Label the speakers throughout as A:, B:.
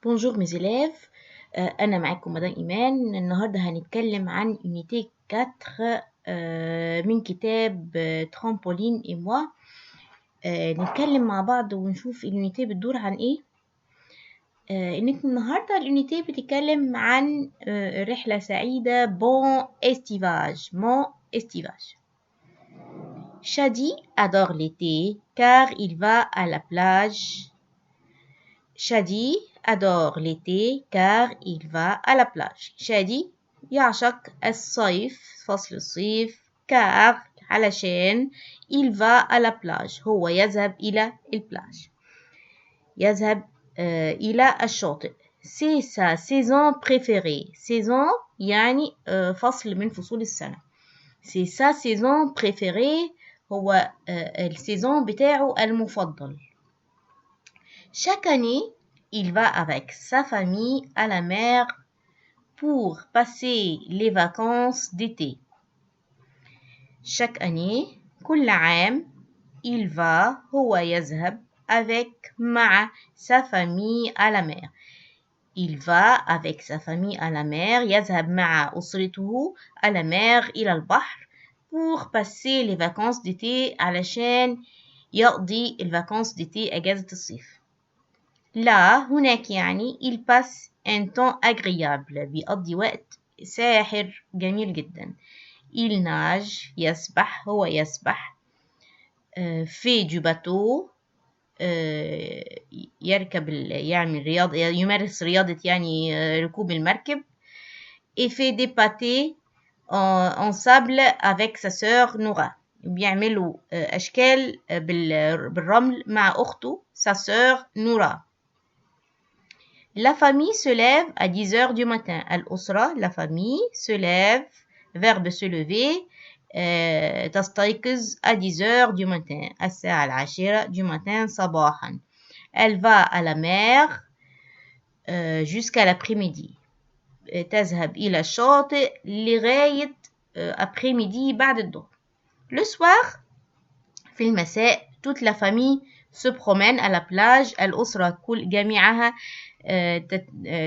A: Bonjour mes élèves. أنا معاكم مدام إيمان. النهاردة هنتكلم عن unité 4 من كتاب ترامبولين et moi. نتكلم مع بعض ونشوف اليونيتي بتدور عن إيه. النهاردة اليونيتي بتتكلم عن رحلة سعيدة bon estivage. Shadi adore l'été car il va à la plage. شادي adore l'été car il va à la plage. شادي يعشق الصيف فصل الصيف car علشان il va à la plage هو يذهب إلى البلاج يذهب إلى الشاطئ. C'est sa saison préférée. saison يعني فصل من فصول السنة. C'est sa saison préférée هو السيزون بتاعه المفضل. Chaque année, il va avec sa famille à la mer pour passer les vacances d'été. Chaque année, كل عام, il va هو يذهب avec مع sa famille à la mer. Il va avec sa famille à la mer يذهب مع أسرته à la mer إلى البحر pour passer les vacances d'été علشان يقضي الvacances d'été أجازة الصيف. لا هناك يعني il passe un temps agréable بيقضي وقت ساحر جميل جدا. il nage يسبح هو يسبح fait du bateau يركب يعمل رياضة يمارس رياضة يعني ركوب المركب et fait des pâtés en sable avec sa sœur Nora. بيعملوا أشكال بالرمل مع أخته sa sœur Nora. La famille se lève à 10 heures du matin. الأسرة, la famille, se lève, verbe se lever, تستيقظ à 10 heures du matin. الساعة 10 du matin صباحا. Elle va à la mer jusqu'à l'après-midi. تذهب إلى الشاطئ لغاية après-midi بعد الظهر. Le soir, في المساء, toute la famille se promène à la plage. الأسرة كل جميعها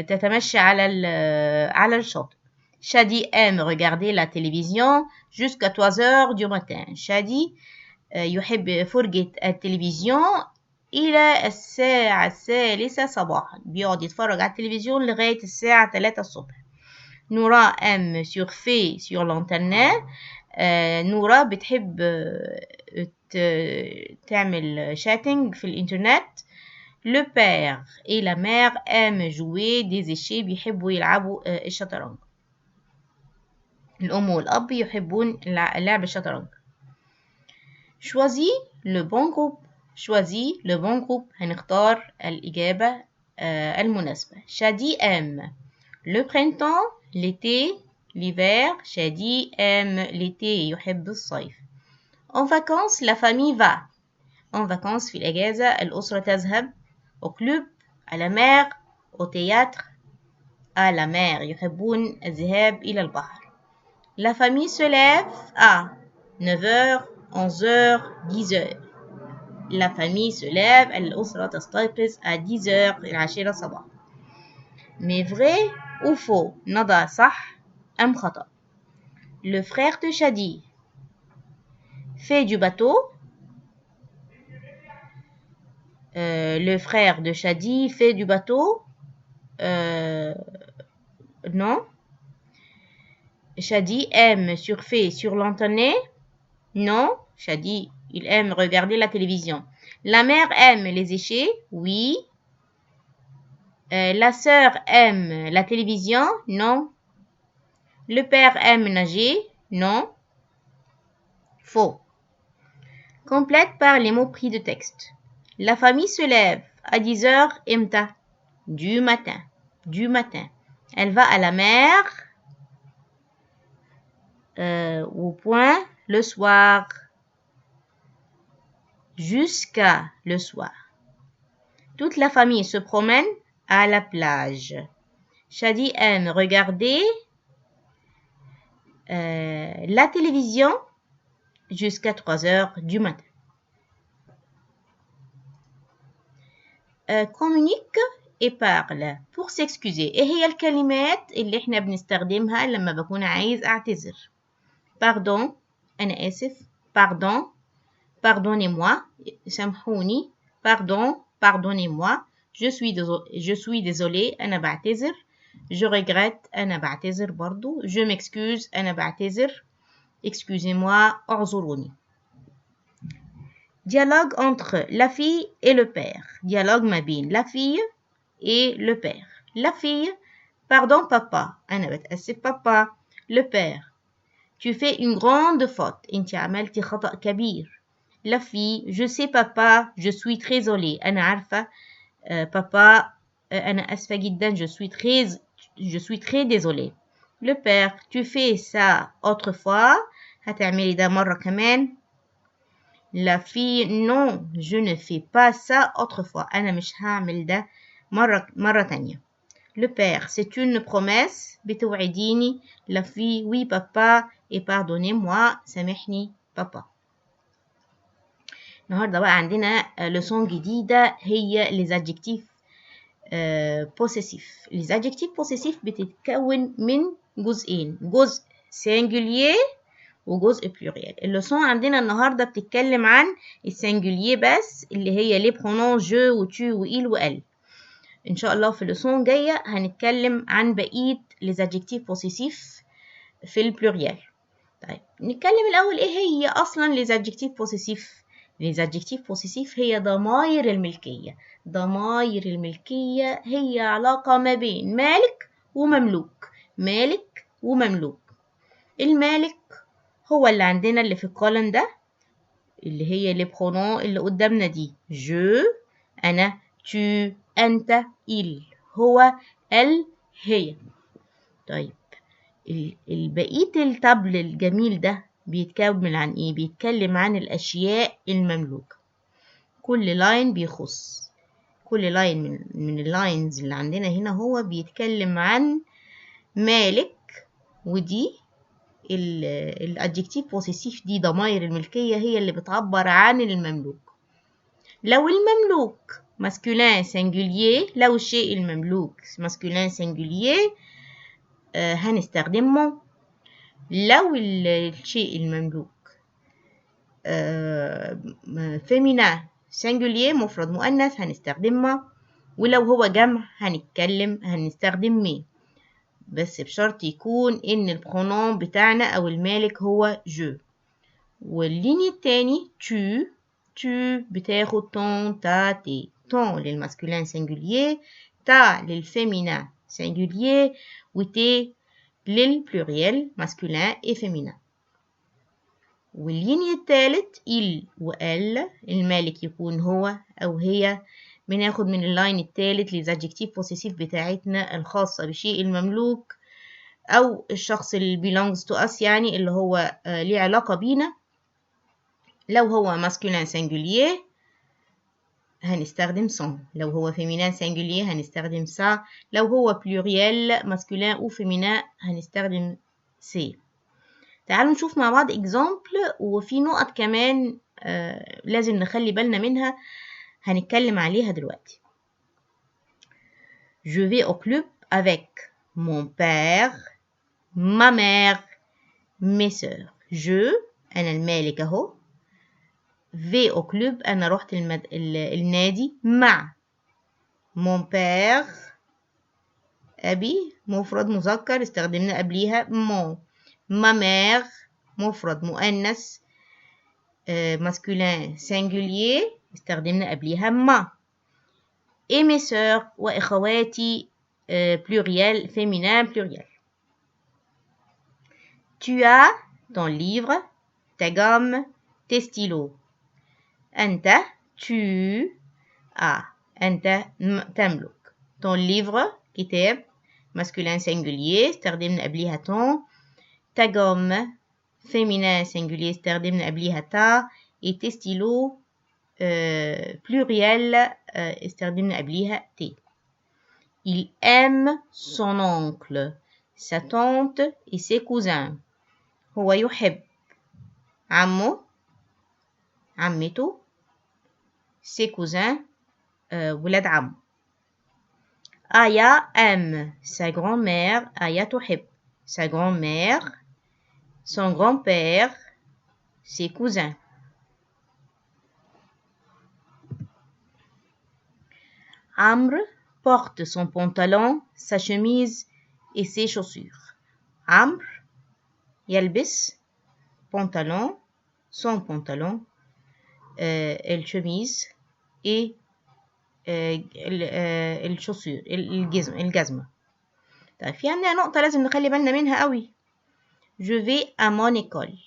A: تتمشى على الشاطئ. Shadi aime regarder la télévision jusqu'à 3 heures du matin. Shadi يحب فرجة التلفزيون إلى الساعة 3 صباحا. بيقعد يتفرج على التلفزيون لغاية الساعة 3 الصبح. Nora aime surfer sur l'internet. نورا بتحب تعمل شاتنج في الإنترنت. Le père et la mère aiment jouer des échecs. بيحبوا يلعبوا الشطرنج. الأم والأب يحبون لعب الشطرنج. Choisis le bon groupe. Choisis le bon groupe. هنختار الإجابة المناسبة. Shadi aime le printemps, l'été, l'hiver. Shadi aime l'été. يحب الصيف. En vacances, la famille va. En vacances في الأجازة الأسرة تذهب au club, à la mer, au théâtre, à la mer. يحبون الذهاب إلى البحر. La famille se lève à 9h, 11h, 10h. La famille se lève, الأسرة تستيقظ à 10h, 10 صباحا. Mais vrai ou faux? نضع صح أم خطأ. Le frère de Shadi fait du bateau. Le frère de Shadi fait du bateau. Non. Shadi aime surfer sur l'internet. Non. Shadi, il aime regarder la télévision. La mère aime les échecs. Oui. La sœur aime la télévision. Non. Le père aime nager. Non. Faux. Complète par les mots pris de texte. La famille se lève à 10 heures imta. Du matin. Du matin. Elle va à la mer au point le soir. Jusqu'à le soir. Toute la famille se promène à la plage. Shadi aime regarder la télévision jusqu'à 3 heures du matin. Communique et parle pour s'excuser. ايه هي الكلمات اللي احنا بنستخدمها لما بكون عايز اعتذر؟ pardon، انا اسف. pardon، pardonnez-moi، سامحوني. pardon، pardonnez-moi. je suis désolé، انا بعتذر. je regrette، انا بعتذر برضو. je m'excuse، انا بعتذر. excusez-moi، اعذروني. dialogue entre la fille et le père. dialogue ما بين la fille et le père. La fille: pardon papa، أنا بتأسف papa. Le père: tu fais une grande faute، أنت عملتي خطأ كبير. La fille: je sais papa، je suis très désolée، أنا عارفة papa، أنا أسفة جدا. je suis très désolée. Le père: tu fais ça autrefois، هتعملي ده مرة كمان. La fille: non je ne fais pas ça autrefois، أنا مش هعمل ده مرة تانية. Le père: c'est une promesse، بتوعديني. La fille: oui papa et pardonnez-moi، سامحني بابا. النهارده بقى عندنا لسون جديدة هي les adjectifs possessifs. les adjectifs possessifs بتتكون من جزئين، جزء singulier وجزء pluriel. اللسون عندنا النهارده بتتكلم عن السنجولير بس، اللي هي لي برونون جو وتو وإل وأل. إن شاء الله في اللسون جاية هنتكلم عن بقية les adjectifs possessifs في البلوريال. طيب نتكلم الأول إيه هي أصلا les adjectifs possessifs. les adjectifs possessifs هي ضمائر الملكية. ضمائر الملكية هي علاقة ما بين مالك ومملوك. مالك ومملوك. المالك هو اللي عندنا اللي في الكولن ده، اللي هي لي برونون اللي قدامنا دي. جو، أنا. tu، أنت. il، هو. ال، هي. طيب البقية التابل الجميل ده بيتكون عن إيه؟ بيتكلم عن الأشياء المملوكة. كل لاين بيخص، كل لاين من اللاينز اللي عندنا هنا هو بيتكلم عن مالك. ودي الادجكتيف بوسيسيف دي ضمائر الملكية هي اللي بتعبر عن المملوك. لو المملوك ماسكولين سينجولير، لو الشيء المملوك ماسكولين سينجولير هنستخدم مون. لو الشيء المملوك فيمينا سينجولير مفرد مؤنث هنستخدم ما. ولو هو جمع هنستخدم مي، بس بشرط يكون ان البرونون بتاعنا او المالك هو جو. والليني التاني tu بتاخد ton ta tes. ton للماسكولين سينجولير، ta للفيمينا سينجولير، وتي للبلوريال ماسكولين et féminin. والليني التالت il وال، المالك يكون هو أو هي. بناخد من اللاين التالت les adjectifs possessifs بتاعتنا الخاصة بشيء المملوك أو الشخص اللي belongs to us، يعني اللي هو ليه علاقة بينا. لو هو masculin singulier هنستخدم son. لو هو féminin singulier هنستخدم ça. لو هو pluriel masculin أو féminin هنستخدم c'est. تعالوا نشوف مع بعض example، وفي نقط كمان لازم نخلي بالنا منها هنتكلم عليها دلوقتي. Je vais au club avec mon père، ma mère، mes sœurs. je أنا المالك أهو. vais au club أنا رحت النادي مع. mon père أبي مفرد مذكر استخدمنا قبليها mon. ma mère مفرد مؤنث masculin singulier استخدمنا قبليها ما. et mes sœurs وإخواتي pluriel féminin pluriel. tu as ton livre، ta gomme، tes stylos. أنت tu as، أنت تملك. ton livre كتاب masculin singulier استخدمنا قبليها ton. ta gomme féminin singulier استخدمنا قبليها ta. et tes stylos pluriel استخدمنا قبليها t. il aime son oncle، sa tante et ses cousins. هو يحب عمه، عمته، ses cousins ولاد عمه. Aya aime sa grand-mère. Aya تحب sa grand-mère, son grand-père, ses cousins. Amr porte son pantalon, sa chemise et ses chaussures. Amr يلبس pantalon, son pantalon, الشميز et الشوسور الجزمة. طيب في عندنا نقطة لازم نخلي بالنا منها قوي. Je vais à mon école.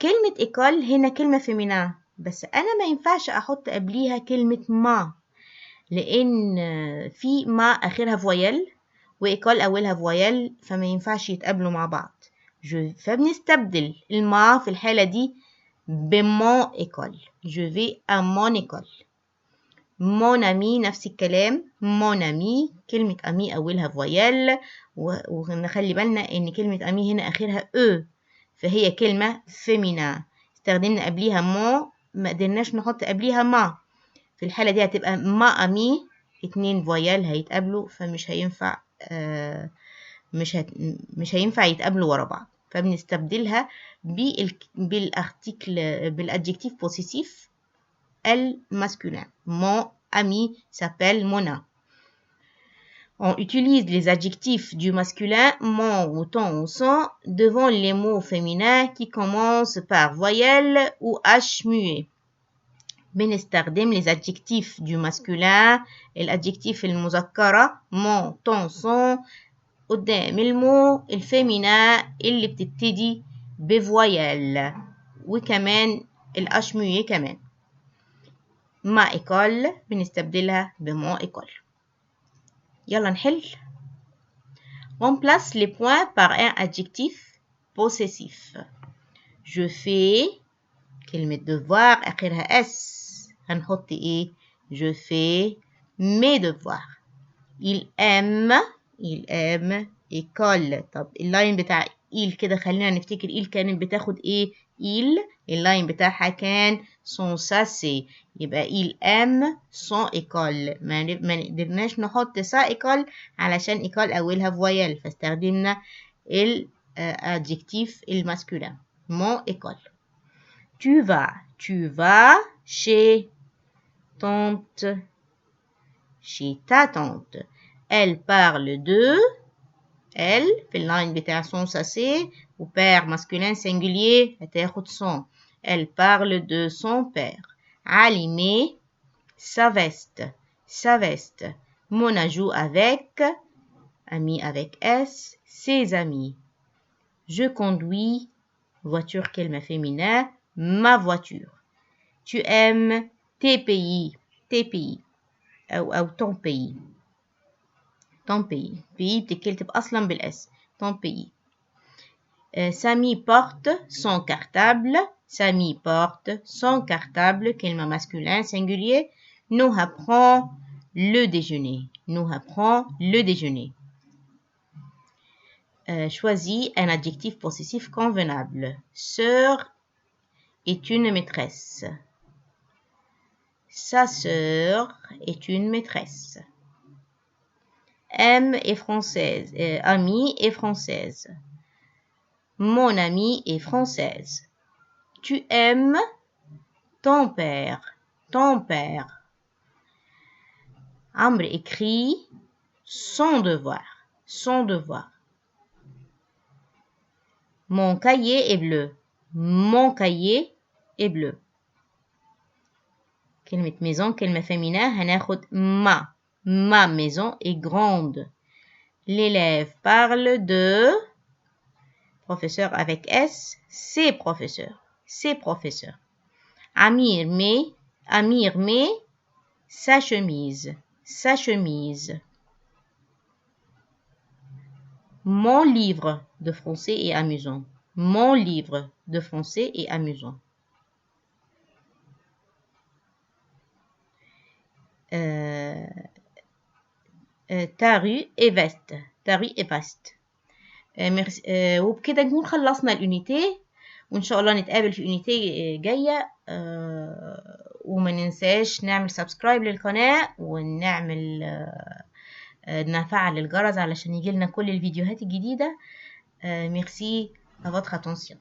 A: كلمة école هنا كلمة féminin بس أنا ما ينفعش أحط قبليها كلمة ما لأن في ما آخرها فويل وإيكول أولها فويل فما ينفعش يتقابلوا مع بعض. فبنستبدل الما في الحالة دي بمون إيكول. Je vais à mon école. mon ami نفس الكلام. mon ami كلمة أمي أولها فويل ونخلي بالنا إن كلمة أمي هنا آخرها أو فهي كلمة فيمينا استخدمنا قبليها مو ما قدرناش نحط قبليها ما في الحالة دي هتبقى ما أمي اتنين فويل هيتقابلوا فمش هينفع مش هينفع يتقابلوا ورا بعض فبنستبدلها بالادجكتيف بوسيسيف الماسculin. Mon ami s'appelle Mona. On utilise les adjectifs du masculin mon ou ton ou son devant les mots féminins qui commencent par voyelle ou h muet. بنستخدم les adjectifs du masculin الادجكتيف المذكرة mon ton son قدام المو الفيمينا اللي بتبتدي بفويل وكمان الh muet كمان. ما école بنستبدلها بمون école. يلا نحل. Remplace les points par un adjectif possessif. Je fais كلمة devoir آخرها S هنحط إيه؟ Je fais mes devoirs. Il aime école. طب اللاين بتاع il كده خلينا نفتكر il كانت بتاخد إيه؟ اللاين بتاعها كان son sacé يبقى il aime son école. ما قدرناش نحط sa école علشان école أولها فويل فاستخدمنا الادجكتيف الماسculin mon école. Tu vas chez ta tante. Elle parle de elle في اللاين بتاع son sacé و père masculin singulier هتاخد son. Elle parle de son père. Ali met sa veste. Mona joue avec ami avec S ses amis. Je conduis voiture كلمة féminin ma voiture. Tu aimes tes pays أو ton pays pays بتتكتب أصلا بالأس ton pays. Samy porte son cartable كلمة masculin singulier. Noha prend le déjeuner. Choisis un adjectif possessif convenable. Sœur est une maîtresse. Sa sœur est une maîtresse. Amie est française. Mon amie est française. Tu aimes ton père. Amr écrit son devoir. Mon cahier est bleu. كلمة maison كلمة féminin هناخد ma maison est grande. L'élève parle de professeur avec S, ses professeurs. Amir met sa chemise. Mon livre de français est amusant. Ta rue est vaste. وبكده نكون خلصنا اليونيتي وإن شاء الله نتقابل في يونيتي جاية. وما ننساش نعمل سبسكرايب للقناة ونعمل نفعل الجرس علشان يجيلنا كل الفيديوهات الجديدة. Merci à votre attention.